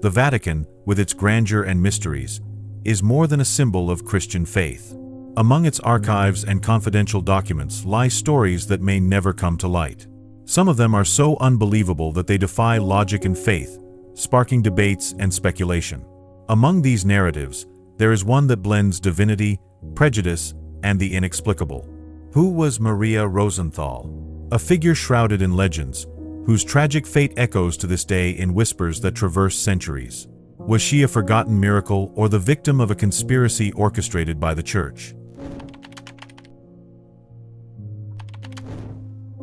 The Vatican, with its grandeur and mysteries, is more than a symbol of Christian faith. Among its archives and confidential documents lie stories that may never come to light. Some of them are so unbelievable that they defy logic and faith, sparking debates and speculation. Among these narratives, there is one that blends divinity, prejudice, and the inexplicable. Who was Maria Rosenthal? A figure shrouded in legends, whose tragic fate echoes to this day in whispers that traverse centuries. Was she a forgotten miracle or the victim of a conspiracy orchestrated by the Church?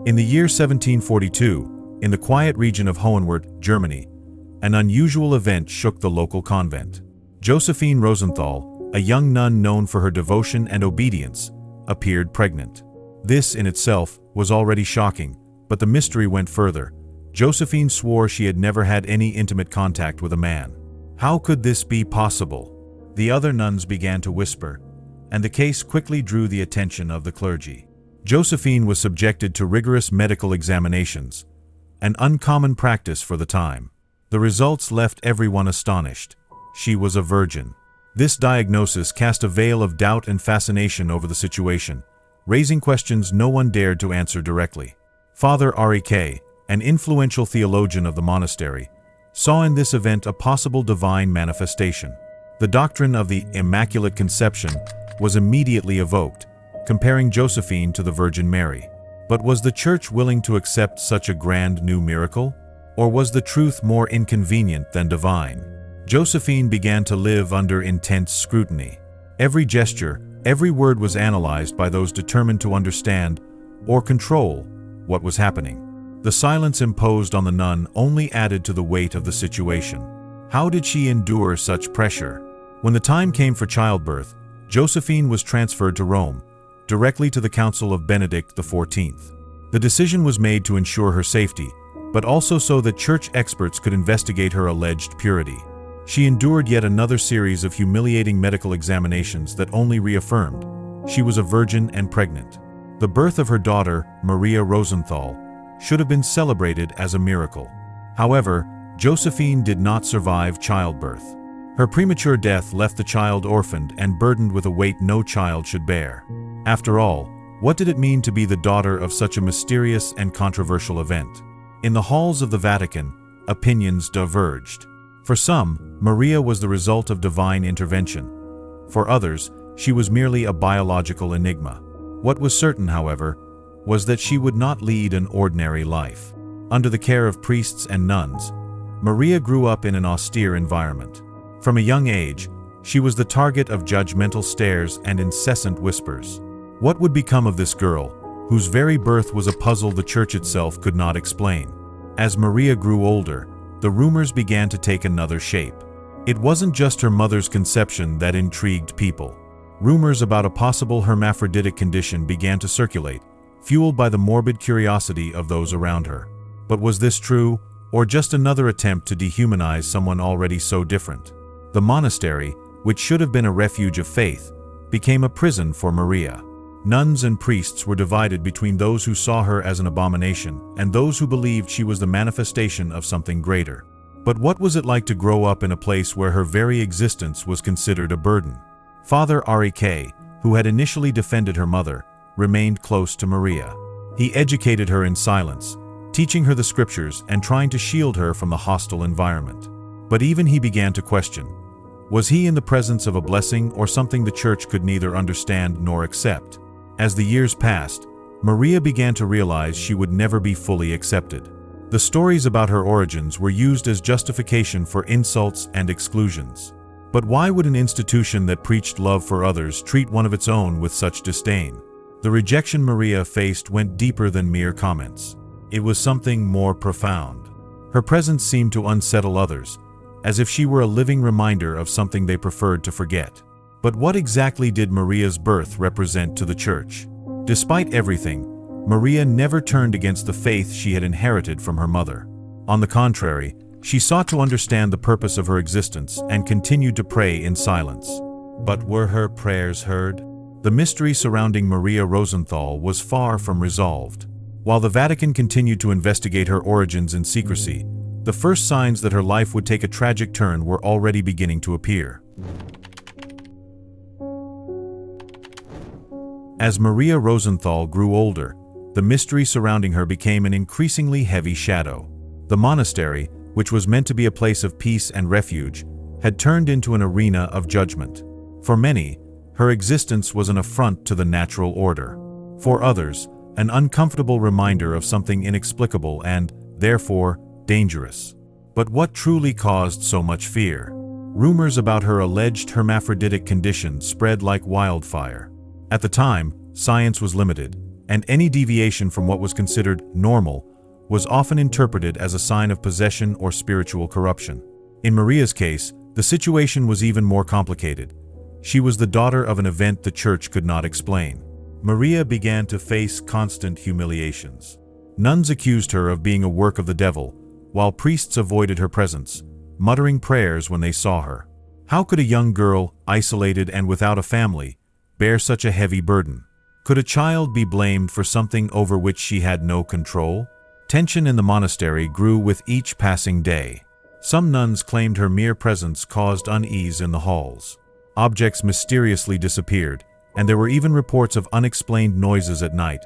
In the year 1742, in the quiet region of Hohenwart, Germany, an unusual event shook the local convent. Josephine Rosenthal, a young nun known for her devotion and obedience, appeared pregnant. This in itself was already shocking, but the mystery went further. Josephine swore she had never had any intimate contact with a man. How could this be possible? The other nuns began to whisper, and the case quickly drew the attention of the clergy. Josephine was subjected to rigorous medical examinations, an uncommon practice for the time. The results left everyone astonished. She was a virgin. This diagnosis cast a veil of doubt and fascination over the situation, raising questions no one dared to answer directly. Father Rek, an influential theologian of the monastery, saw in this event a possible divine manifestation. The doctrine of the Immaculate Conception was immediately evoked, comparing Josephine to the Virgin Mary. But was the Church willing to accept such a grand new miracle? Or was the truth more inconvenient than divine? Josephine began to live under intense scrutiny. Every gesture, every word was analyzed by those determined to understand or control what was happening. The silence imposed on the nun only added to the weight of the situation. How did she endure such pressure? When the time came for childbirth, Josephine was transferred to Rome, directly to the Council of Benedict XIV. The decision was made to ensure her safety, but also so that church experts could investigate her alleged purity. She endured yet another series of humiliating medical examinations that only reaffirmed she was a virgin and pregnant. The birth of her daughter, Maria Rosenthal, should have been celebrated as a miracle. However, Josephine did not survive childbirth. Her premature death left the child orphaned and burdened with a weight no child should bear. After all, what did it mean to be the daughter of such a mysterious and controversial event? In the halls of the Vatican, opinions diverged. For some, Maria was the result of divine intervention. For others, she was merely a biological enigma. What was certain, however, was that she would not lead an ordinary life. Under the care of priests and nuns, Maria grew up in an austere environment. From a young age, she was the target of judgmental stares and incessant whispers. What would become of this girl, whose very birth was a puzzle the Church itself could not explain? As Maria grew older, the rumors began to take another shape. It wasn't just her mother's conception that intrigued people. Rumors about a possible hermaphroditic condition began to circulate, fueled by the morbid curiosity of those around her. But was this true, or just another attempt to dehumanize someone already so different? The monastery, which should have been a refuge of faith, became a prison for Maria. Nuns and priests were divided between those who saw her as an abomination and those who believed she was the manifestation of something greater. But what was it like to grow up in a place where her very existence was considered a burden? Father Rek, who had initially defended her mother, remained close to Maria. He educated her in silence, teaching her the scriptures and trying to shield her from the hostile environment. But even he began to question. Was he in the presence of a blessing or something the Church could neither understand nor accept? As the years passed, Maria began to realize she would never be fully accepted. The stories about her origins were used as justification for insults and exclusions. But why would an institution that preached love for others treat one of its own with such disdain? The rejection Maria faced went deeper than mere comments. It was something more profound. Her presence seemed to unsettle others, as if she were a living reminder of something they preferred to forget. But what exactly did Maria's birth represent to the Church? Despite everything, Maria never turned against the faith she had inherited from her mother. On the contrary, she sought to understand the purpose of her existence and continued to pray in silence. But were her prayers heard? The mystery surrounding Maria Rosenthal was far from resolved. While the Vatican continued to investigate her origins in secrecy, The first signs that her life would take a tragic turn were already beginning to appear. As Maria Rosenthal grew older, the mystery surrounding her became an increasingly heavy shadow. The monastery, which was meant to be a place of peace and refuge, had turned into an arena of judgment. For many, her existence was an affront to the natural order. For others, an uncomfortable reminder of something inexplicable and, therefore, dangerous. But what truly caused so much fear? Rumors about her alleged hermaphroditic condition spread like wildfire. At the time, science was limited, and any deviation from what was considered normal was often interpreted as a sign of possession or spiritual corruption. In Maria's case, the situation was even more complicated. She was the daughter of an event the church could not explain. Maria began to face constant humiliations. Nuns accused her of being a work of the devil, while priests avoided her presence, muttering prayers when they saw her. How could a young girl, isolated and without a family, bear such a heavy burden? Could a child be blamed for something over which she had no control? Tension in the monastery grew with each passing day. Some nuns claimed her mere presence caused unease in the halls. Objects mysteriously disappeared, and there were even reports of unexplained noises at night,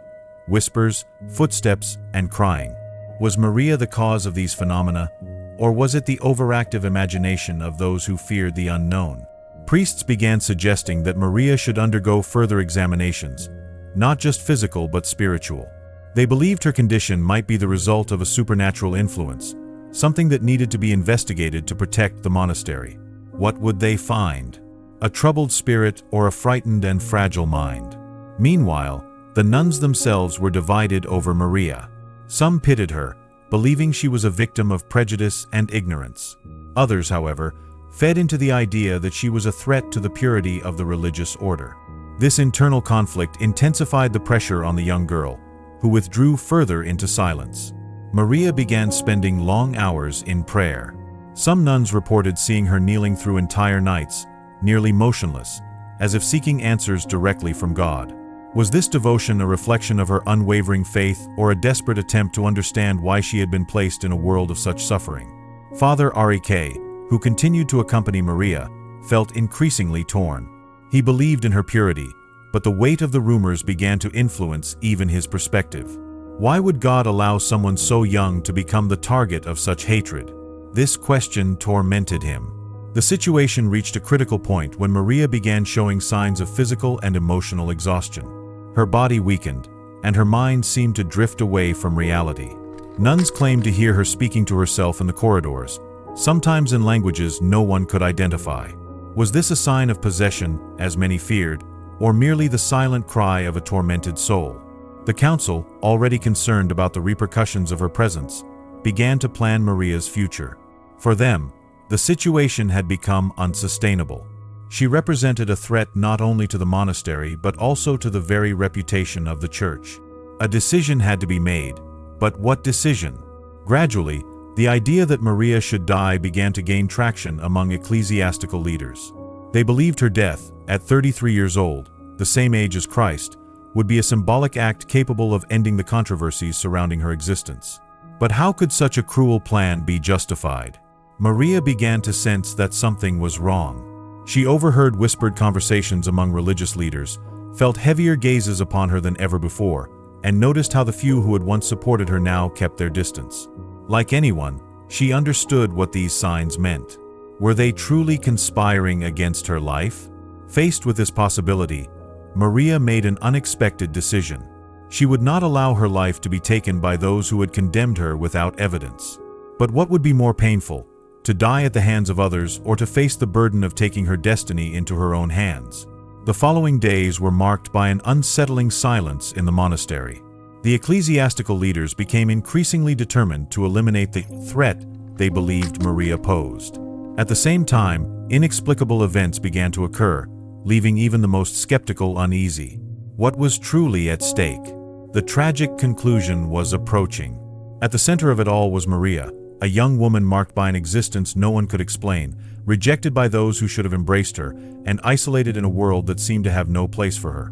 whispers, footsteps, and crying. Was Maria the cause of these phenomena, or was it the overactive imagination of those who feared the unknown? Priests began suggesting that Maria should undergo further examinations, not just physical but spiritual. They believed her condition might be the result of a supernatural influence, something that needed to be investigated to protect the monastery. What would they find? A troubled spirit or a frightened and fragile mind? Meanwhile, the nuns themselves were divided over Maria. Some pitied her, believing she was a victim of prejudice and ignorance. Others, however, fed into the idea that she was a threat to the purity of the religious order. This internal conflict intensified the pressure on the young girl, who withdrew further into silence. Maria began spending long hours in prayer. Some nuns reported seeing her kneeling through entire nights, nearly motionless, as if seeking answers directly from God. Was this devotion a reflection of her unwavering faith or a desperate attempt to understand why she had been placed in a world of such suffering? Father Rek, who continued to accompany Maria, felt increasingly torn. He believed in her purity, but the weight of the rumors began to influence even his perspective. Why would God allow someone so young to become the target of such hatred? This question tormented him. The situation reached a critical point when Maria began showing signs of physical and emotional exhaustion. Her body weakened, and her mind seemed to drift away from reality. Nuns claimed to hear her speaking to herself in the corridors, sometimes in languages no one could identify. Was this a sign of possession, as many feared, or merely the silent cry of a tormented soul? The council, already concerned about the repercussions of her presence, began to plan Maria's future. For them, the situation had become unsustainable. She represented a threat not only to the monastery but also to the very reputation of the church. A decision had to be made, but what decision? Gradually, the idea that Maria should die began to gain traction among ecclesiastical leaders. They believed her death, at 33 years old, the same age as Christ, would be a symbolic act capable of ending the controversies surrounding her existence. But how could such a cruel plan be justified? Maria began to sense that something was wrong. She overheard whispered conversations among religious leaders, felt heavier gazes upon her than ever before, and noticed how the few who had once supported her now kept their distance. Like anyone, she understood what these signs meant. Were they truly conspiring against her life? Faced with this possibility, Maria made an unexpected decision. She would not allow her life to be taken by those who had condemned her without evidence. But what would be more painful? To die at the hands of others or to face the burden of taking her destiny into her own hands? The following days were marked by an unsettling silence in the monastery. The ecclesiastical leaders became increasingly determined to eliminate the threat they believed Maria posed. At the same time, inexplicable events began to occur, leaving even the most skeptical uneasy. What was truly at stake? The tragic conclusion was approaching. At the center of it all was Maria, a young woman marked by an existence no one could explain, rejected by those who should have embraced her, and isolated in a world that seemed to have no place for her.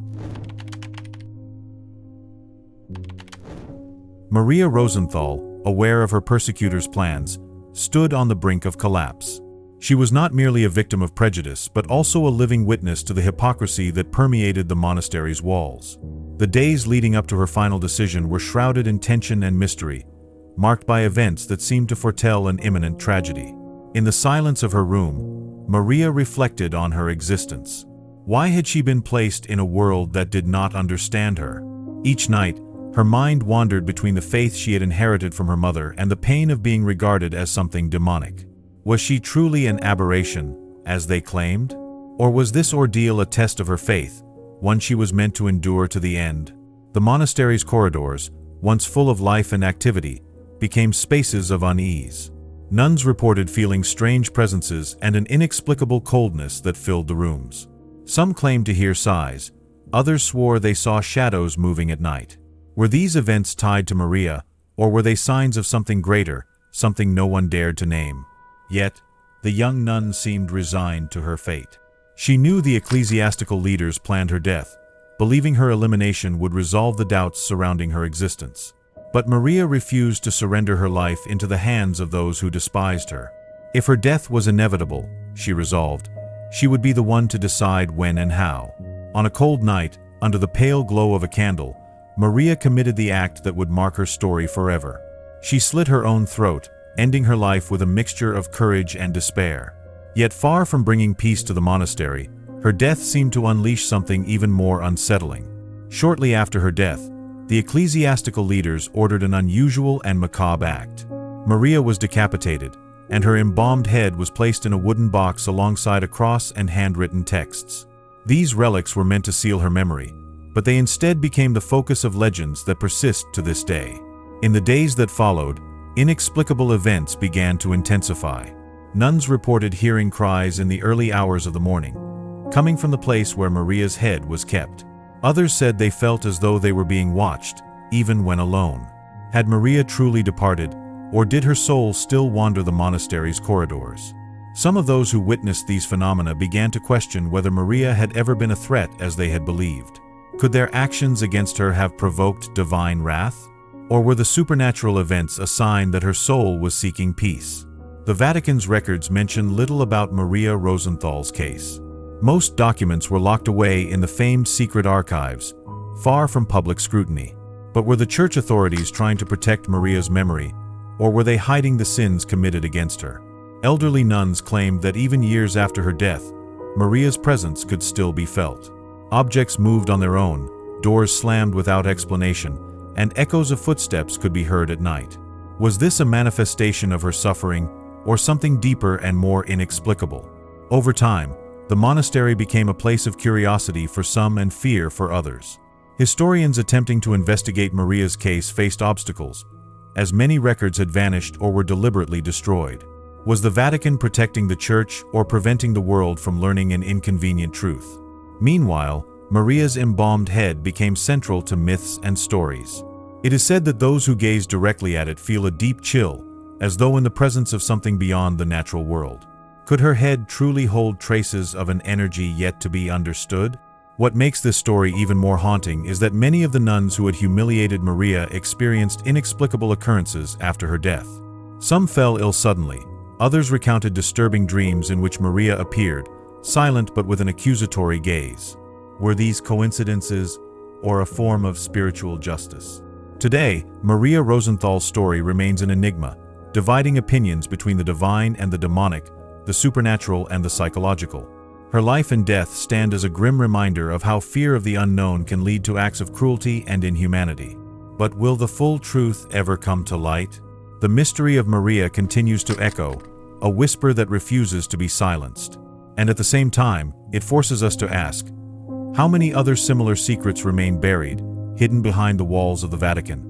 Maria Rosenthal, aware of her persecutors' plans, stood on the brink of collapse. She was not merely a victim of prejudice, but also a living witness to the hypocrisy that permeated the monastery's walls. The days leading up to her final decision were shrouded in tension and mystery, marked by events that seemed to foretell an imminent tragedy. In the silence of her room, Maria reflected on her existence. Why had she been placed in a world that did not understand her? Each night, her mind wandered between the faith she had inherited from her mother and the pain of being regarded as something demonic. Was she truly an aberration, as they claimed? Or was this ordeal a test of her faith, one she was meant to endure to the end? The monastery's corridors, once full of life and activity, became spaces of unease. Nuns reported feeling strange presences and an inexplicable coldness that filled the rooms. Some claimed to hear sighs, others swore they saw shadows moving at night. Were these events tied to Maria, or were they signs of something greater, something no one dared to name? Yet, the young nun seemed resigned to her fate. She knew the ecclesiastical leaders planned her death, believing her elimination would resolve the doubts surrounding her existence. But Maria refused to surrender her life into the hands of those who despised her. If her death was inevitable, she resolved, she would be the one to decide when and how. On a cold night, under the pale glow of a candle, Maria committed the act that would mark her story forever. She slit her own throat, ending her life with a mixture of courage and despair. Yet far from bringing peace to the monastery, her death seemed to unleash something even more unsettling. Shortly after her death, the ecclesiastical leaders ordered an unusual and macabre act. Maria was decapitated, and her embalmed head was placed in a wooden box alongside a cross and handwritten texts. These relics were meant to seal her memory, but they instead became the focus of legends that persist to this day. In the days that followed, inexplicable events began to intensify. Nuns reported hearing cries in the early hours of the morning, coming from the place where Maria's head was kept. Others said they felt as though they were being watched, even when alone. Had Maria truly departed, or did her soul still wander the monastery's corridors? Some of those who witnessed these phenomena began to question whether Maria had ever been a threat as they had believed. Could their actions against her have provoked divine wrath? Or were the supernatural events a sign that her soul was seeking peace? The Vatican's records mention little about Maria Rosenthal's case. Most documents were locked away in the famed secret archives, far from public scrutiny. But were the church authorities trying to protect Maria's memory, or were they hiding the sins committed against her? Elderly nuns claimed that even years after her death, Maria's presence could still be felt. Objects moved on their own, doors slammed without explanation, and echoes of footsteps could be heard at night. Was this a manifestation of her suffering, or something deeper and more inexplicable? Over time, the monastery became a place of curiosity for some and fear for others. Historians attempting to investigate Maria's case faced obstacles, as many records had vanished or were deliberately destroyed. Was the Vatican protecting the Church or preventing the world from learning an inconvenient truth? Meanwhile, Maria's embalmed head became central to myths and stories. It is said that those who gaze directly at it feel a deep chill, as though in the presence of something beyond the natural world. Could her head truly hold traces of an energy yet to be understood? What makes this story even more haunting is that many of the nuns who had humiliated Maria experienced inexplicable occurrences after her death. Some fell ill suddenly, others recounted disturbing dreams in which Maria appeared, silent but with an accusatory gaze. Were these coincidences, or a form of spiritual justice? Today, Maria Rosenthal's story remains an enigma, dividing opinions between the divine and the demonic, the supernatural and the psychological. Her life and death stand as a grim reminder of how fear of the unknown can lead to acts of cruelty and inhumanity. But will the full truth ever come to light? The mystery of Maria continues to echo, a whisper that refuses to be silenced. And at the same time, it forces us to ask, how many other similar secrets remain buried, hidden behind the walls of the Vatican?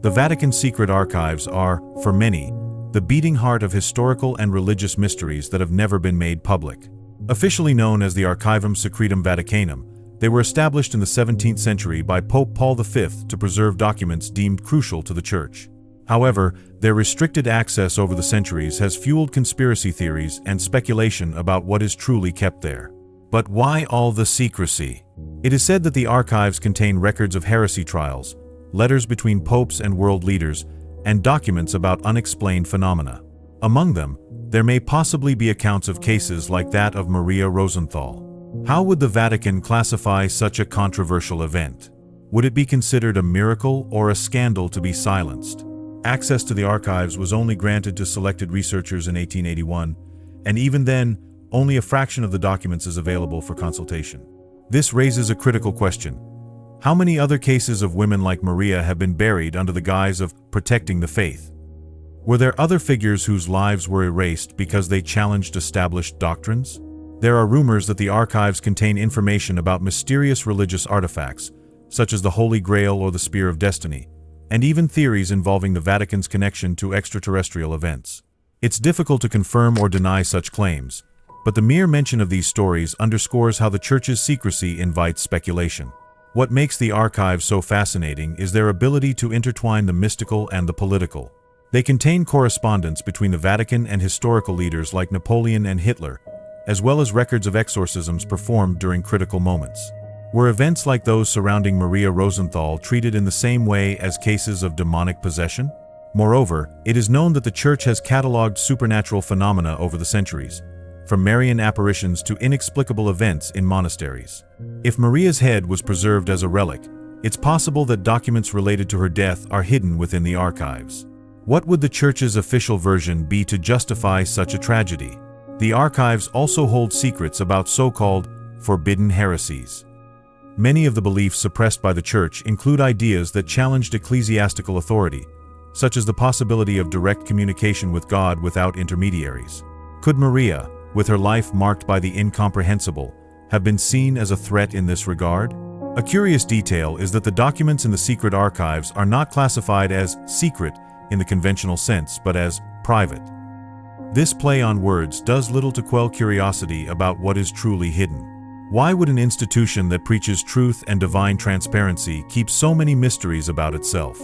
The Vatican's secret archives are, for many, the beating heart of historical and religious mysteries that have never been made public. Officially known as the Archivum Secretum Vaticanum, they were established in the 17th century by Pope Paul V to preserve documents deemed crucial to the Church. However, their restricted access over the centuries has fueled conspiracy theories and speculation about what is truly kept there. But why all the secrecy? It is said that the archives contain records of heresy trials, letters between popes and world leaders, and documents about unexplained phenomena. Among them, there may possibly be accounts of cases like that of Maria Rosenthal. How would the Vatican classify such a controversial event? Would it be considered a miracle or a scandal to be silenced? Access to the archives was only granted to selected researchers in 1881, and even then, only a fraction of the documents is available for consultation. This raises a critical question. How many other cases of women like Maria have been buried under the guise of protecting the faith? Were there other figures whose lives were erased because they challenged established doctrines? There are rumors that the archives contain information about mysterious religious artifacts, such as the Holy Grail or the Spear of Destiny, and even theories involving the Vatican's connection to extraterrestrial events. It's difficult to confirm or deny such claims, but the mere mention of these stories underscores how the Church's secrecy invites speculation. What makes the archives so fascinating is their ability to intertwine the mystical and the political. They contain correspondence between the Vatican and historical leaders like Napoleon and Hitler, as well as records of exorcisms performed during critical moments. Were events like those surrounding Maria Rosenthal treated in the same way as cases of demonic possession? Moreover, it is known that the Church has catalogued supernatural phenomena over the centuries, from Marian apparitions to inexplicable events in monasteries. If Maria's head was preserved as a relic, it's possible that documents related to her death are hidden within the archives. What would the Church's official version be to justify such a tragedy? The archives also hold secrets about so-called forbidden heresies. Many of the beliefs suppressed by the Church include ideas that challenged ecclesiastical authority, such as the possibility of direct communication with God without intermediaries. Could Maria, with her life marked by the incomprehensible, have been seen as a threat in this regard? A curious detail is that the documents in the secret archives are not classified as secret in the conventional sense, but as private. This play on words does little to quell curiosity about what is truly hidden. Why would an institution that preaches truth and divine transparency keep so many mysteries about itself?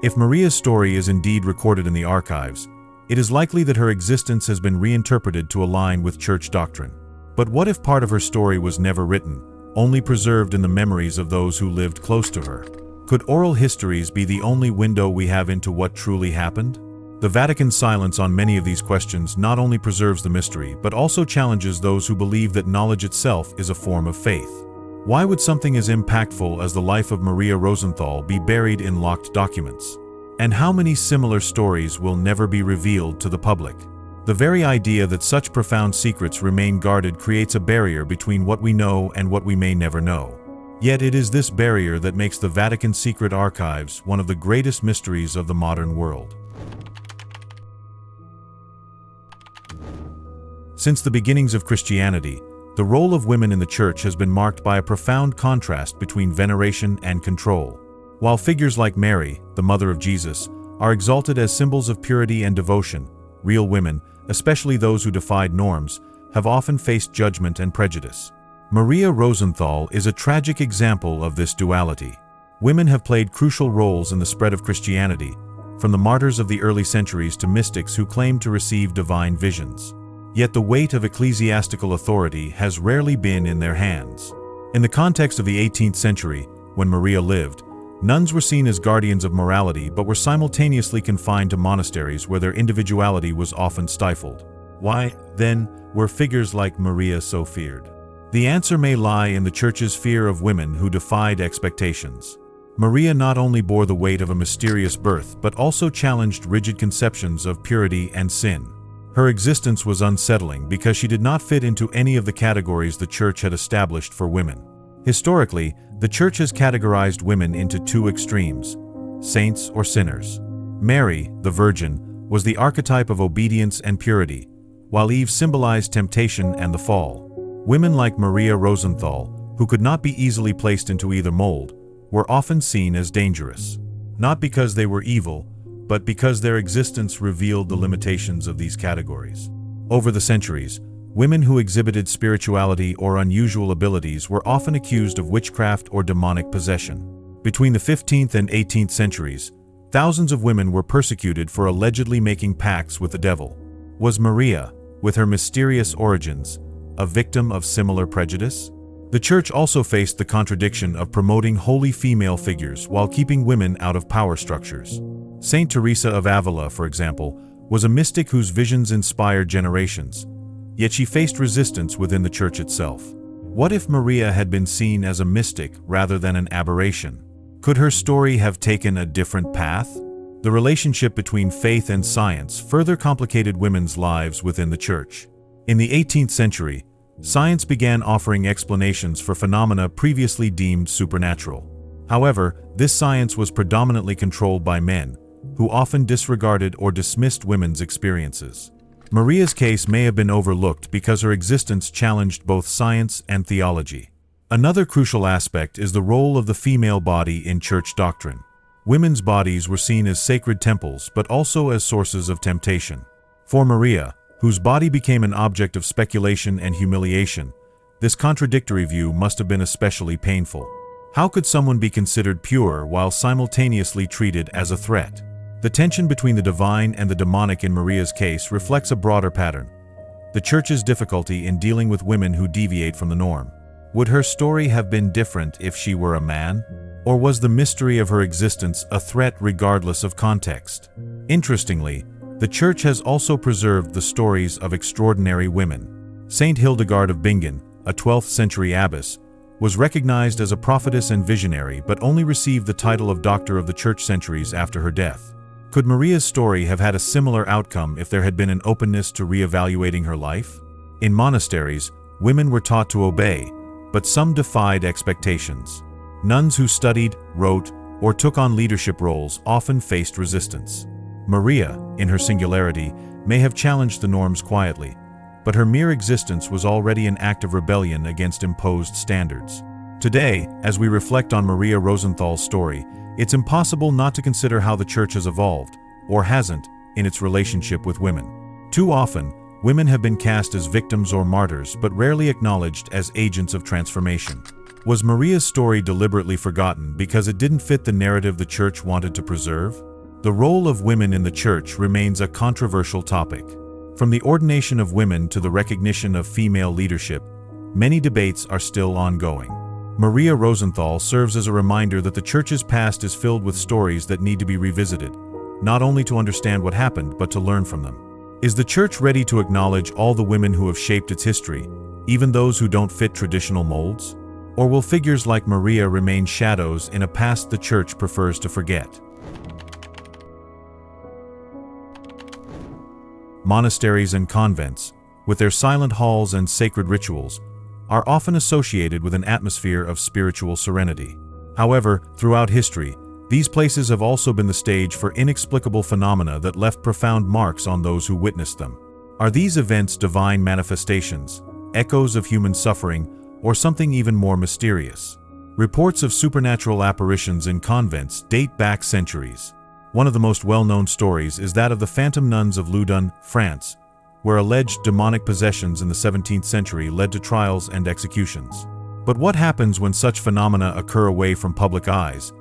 If Maria's story is indeed recorded in the archives, it is likely that her existence has been reinterpreted to align with Church doctrine. But what if part of her story was never written, only preserved in the memories of those who lived close to her? Could oral histories be the only window we have into what truly happened? The Vatican's silence on many of these questions not only preserves the mystery, but also challenges those who believe that knowledge itself is a form of faith. Why would something as impactful as the life of Maria Rosenthal be buried in locked documents? And how many similar stories will never be revealed to the public? The very idea that such profound secrets remain guarded creates a barrier between what we know and what we may never know. Yet it is this barrier that makes the Vatican's secret archives one of the greatest mysteries of the modern world. Since the beginnings of Christianity, the role of women in the Church has been marked by a profound contrast between veneration and control. While figures like Mary, the mother of Jesus, are exalted as symbols of purity and devotion, real women, especially those who defied norms, have often faced judgment and prejudice. Maria Rosenthal is a tragic example of this duality. Women have played crucial roles in the spread of Christianity, from the martyrs of the early centuries to mystics who claimed to receive divine visions. Yet the weight of ecclesiastical authority has rarely been in their hands. In the context of the 18th century, when Maria lived, nuns were seen as guardians of morality but were simultaneously confined to monasteries where their individuality was often stifled. Why, then, were figures like Maria so feared? The answer may lie in the Church's fear of women who defied expectations. Maria not only bore the weight of a mysterious birth but also challenged rigid conceptions of purity and sin. Her existence was unsettling because she did not fit into any of the categories the Church had established for women. Historically, the Church has categorized women into two extremes: saints or sinners. Mary, the Virgin, was the archetype of obedience and purity, while Eve symbolized temptation and the fall. Women like Maria Rosenthal, who could not be easily placed into either mold, were often seen as dangerous. Not because they were evil, but because their existence revealed the limitations of these categories. Over the centuries, women who exhibited spirituality or unusual abilities were often accused of witchcraft or demonic possession. Between the 15th and 18th centuries, thousands of women were persecuted for allegedly making pacts with the devil. Was Maria, with her mysterious origins, a victim of similar prejudice? The Church also faced the contradiction of promoting holy female figures while keeping women out of power structures. Saint Teresa of Avila, for example, was a mystic whose visions inspired generations, yet she faced resistance within the Church itself. What if Maria had been seen as a mystic rather than an aberration? Could her story have taken a different path? The relationship between faith and science further complicated women's lives within the Church. In the 18th century, science began offering explanations for phenomena previously deemed supernatural. However, this science was predominantly controlled by men, who often disregarded or dismissed women's experiences. Maria's case may have been overlooked because her existence challenged both science and theology. Another crucial aspect is the role of the female body in Church doctrine. Women's bodies were seen as sacred temples, but also as sources of temptation. For Maria, whose body became an object of speculation and humiliation, this contradictory view must have been especially painful. How could someone be considered pure while simultaneously treated as a threat? The tension between the divine and the demonic in Maria's case reflects a broader pattern: the Church's difficulty in dealing with women who deviate from the norm. Would her story have been different if she were a man? Or was the mystery of her existence a threat regardless of context? Interestingly, the Church has also preserved the stories of extraordinary women. Saint Hildegard of Bingen, a 12th century abbess, was recognized as a prophetess and visionary but only received the title of Doctor of the Church centuries after her death. Could Maria's story have had a similar outcome if there had been an openness to re-evaluating her life? In monasteries, women were taught to obey, but some defied expectations. Nuns who studied, wrote, or took on leadership roles often faced resistance. Maria, in her singularity, may have challenged the norms quietly, but her mere existence was already an act of rebellion against imposed standards. Today, as we reflect on Maria Rosenthal's story, it's impossible not to consider how the Church has evolved, or hasn't, in its relationship with women. Too often, women have been cast as victims or martyrs but rarely acknowledged as agents of transformation. Was Maria's story deliberately forgotten because it didn't fit the narrative the Church wanted to preserve? The role of women in the Church remains a controversial topic. From the ordination of women to the recognition of female leadership, many debates are still ongoing. Maria Rosenthal serves as a reminder that the Church's past is filled with stories that need to be revisited, not only to understand what happened, but to learn from them. Is the Church ready to acknowledge all the women who have shaped its history, even those who don't fit traditional molds? Or will figures like Maria remain shadows in a past the Church prefers to forget? Monasteries and convents, with their silent halls and sacred rituals, are often associated with an atmosphere of spiritual serenity. However, throughout history, these places have also been the stage for inexplicable phenomena that left profound marks on those who witnessed them. Are these events divine manifestations, echoes of human suffering, or something even more mysterious? Reports of supernatural apparitions in convents date back centuries. One of the most well-known stories is that of the phantom nuns of Loudun, France, where alleged demonic possessions in the 17th century led to trials and executions. But what happens when such phenomena occur away from public eyes,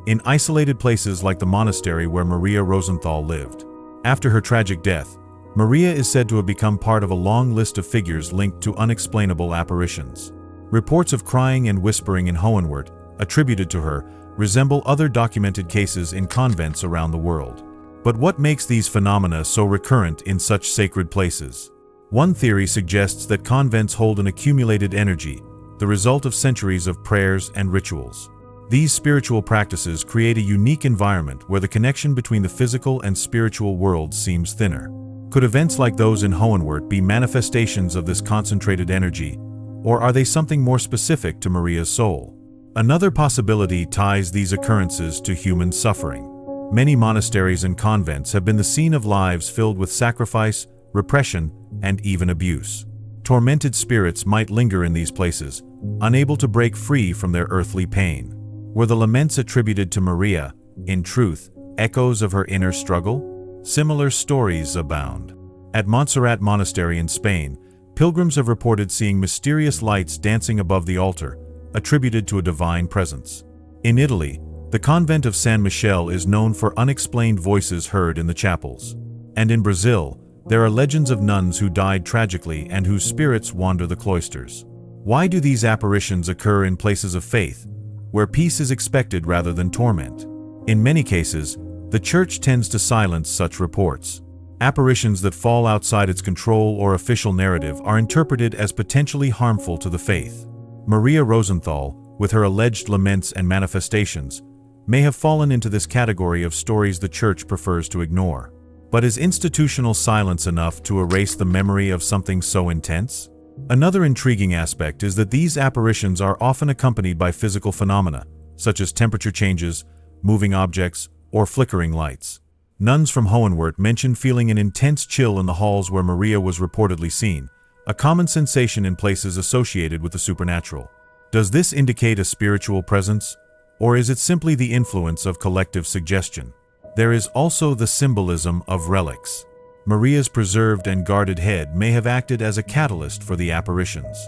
in isolated places like the monastery where Maria Rosenthal lived? After her tragic death, Maria is said to have become part of a long list of figures linked to unexplainable apparitions. Reports of crying and whispering in Hohenwart, attributed to her, resemble other documented cases in convents around the world. But what makes these phenomena so recurrent in such sacred places? One theory suggests that convents hold an accumulated energy, the result of centuries of prayers and rituals. These spiritual practices create a unique environment where the connection between the physical and spiritual worlds seems thinner. Could events like those in Hohenwart be manifestations of this concentrated energy, or are they something more specific to Maria's soul? Another possibility ties these occurrences to human suffering. Many monasteries and convents have been the scene of lives filled with sacrifice, repression, and even abuse. Tormented spirits might linger in these places, unable to break free from their earthly pain. Were the laments attributed to Maria, in truth, echoes of her inner struggle? Similar stories abound. At Montserrat Monastery in Spain, pilgrims have reported seeing mysterious lights dancing above the altar, attributed to a divine presence. In Italy, the convent of San Michele is known for unexplained voices heard in the chapels. And in Brazil, there are legends of nuns who died tragically and whose spirits wander the cloisters. Why do these apparitions occur in places of faith, where peace is expected rather than torment? In many cases, the Church tends to silence such reports. Apparitions that fall outside its control or official narrative are interpreted as potentially harmful to the faith. Maria Rosenthal, with her alleged laments and manifestations, may have fallen into this category of stories the Church prefers to ignore. But is institutional silence enough to erase the memory of something so intense? Another intriguing aspect is that these apparitions are often accompanied by physical phenomena, such as temperature changes, moving objects, or flickering lights. Nuns from Hohenwart mention feeling an intense chill in the halls where Maria was reportedly seen, a common sensation in places associated with the supernatural. Does this indicate a spiritual presence, or is it simply the influence of collective suggestion? There is also the symbolism of relics. Maria's preserved and guarded head may have acted as a catalyst for the apparitions.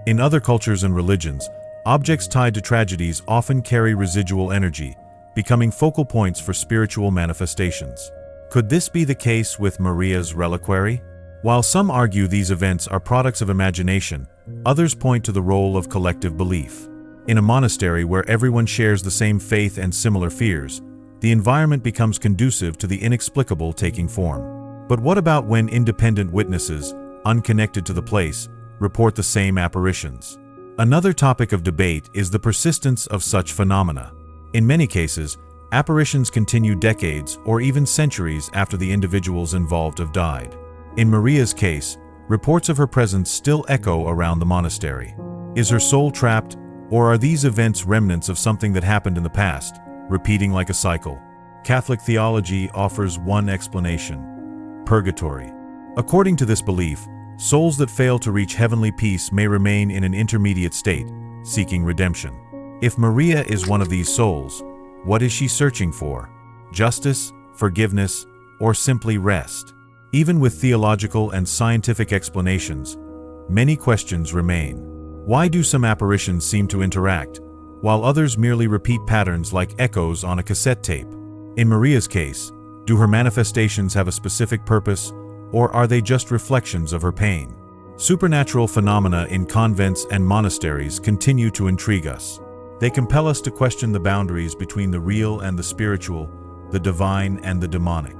In other cultures and religions, objects tied to tragedies often carry residual energy, becoming focal points for spiritual manifestations. Could this be the case with Maria's reliquary? While some argue these events are products of imagination, others point to the role of collective belief. In a monastery where everyone shares the same faith and similar fears, the environment becomes conducive to the inexplicable taking form. But what about when independent witnesses, unconnected to the place, report the same apparitions? Another topic of debate is the persistence of such phenomena. In many cases, apparitions continue decades or even centuries after the individuals involved have died. In Maria's case, reports of her presence still echo around the monastery. Is her soul trapped, or are these events remnants of something that happened in the past, repeating like a cycle? Catholic theology offers one explanation: purgatory. According to this belief, souls that fail to reach heavenly peace may remain in an intermediate state, seeking redemption. If Maria is one of these souls, what is she searching for? Justice, forgiveness, or simply rest? Even with theological and scientific explanations, many questions remain. Why do some apparitions seem to interact, while others merely repeat patterns like echoes on a cassette tape? In Maria's case, do her manifestations have a specific purpose, or are they just reflections of her pain? Supernatural phenomena in convents and monasteries continue to intrigue us. They compel us to question the boundaries between the real and the spiritual, the divine and the demonic.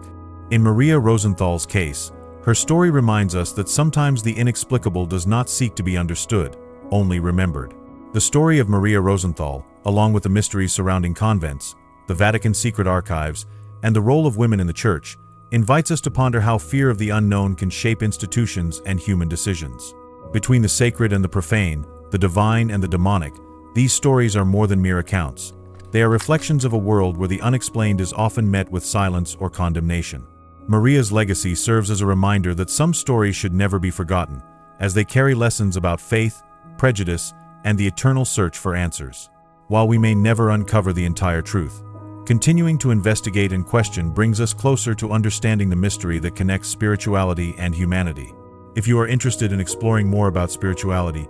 In Maria Rosenthal's case, her story reminds us that sometimes the inexplicable does not seek to be understood, only remembered. The story of Maria Rosenthal, along with the mysteries surrounding convents, the Vatican secret archives, and the role of women in the Church, invites us to ponder how fear of the unknown can shape institutions and human decisions. Between the sacred and the profane, the divine and the demonic, these stories are more than mere accounts. They are reflections of a world where the unexplained is often met with silence or condemnation. Maria's legacy serves as a reminder that some stories should never be forgotten, as they carry lessons about faith, prejudice, and the eternal search for answers. While we may never uncover the entire truth, continuing to investigate and question brings us closer to understanding the mystery that connects spirituality and humanity. If you are interested in exploring more about spirituality,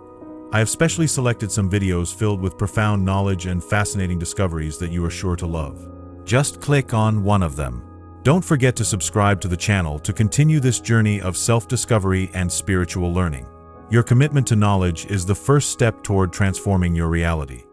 I have specially selected some videos filled with profound knowledge and fascinating discoveries that you are sure to love. Just click on one of them. Don't forget to subscribe to the channel to continue this journey of self-discovery and spiritual learning. Your commitment to knowledge is the first step toward transforming your reality.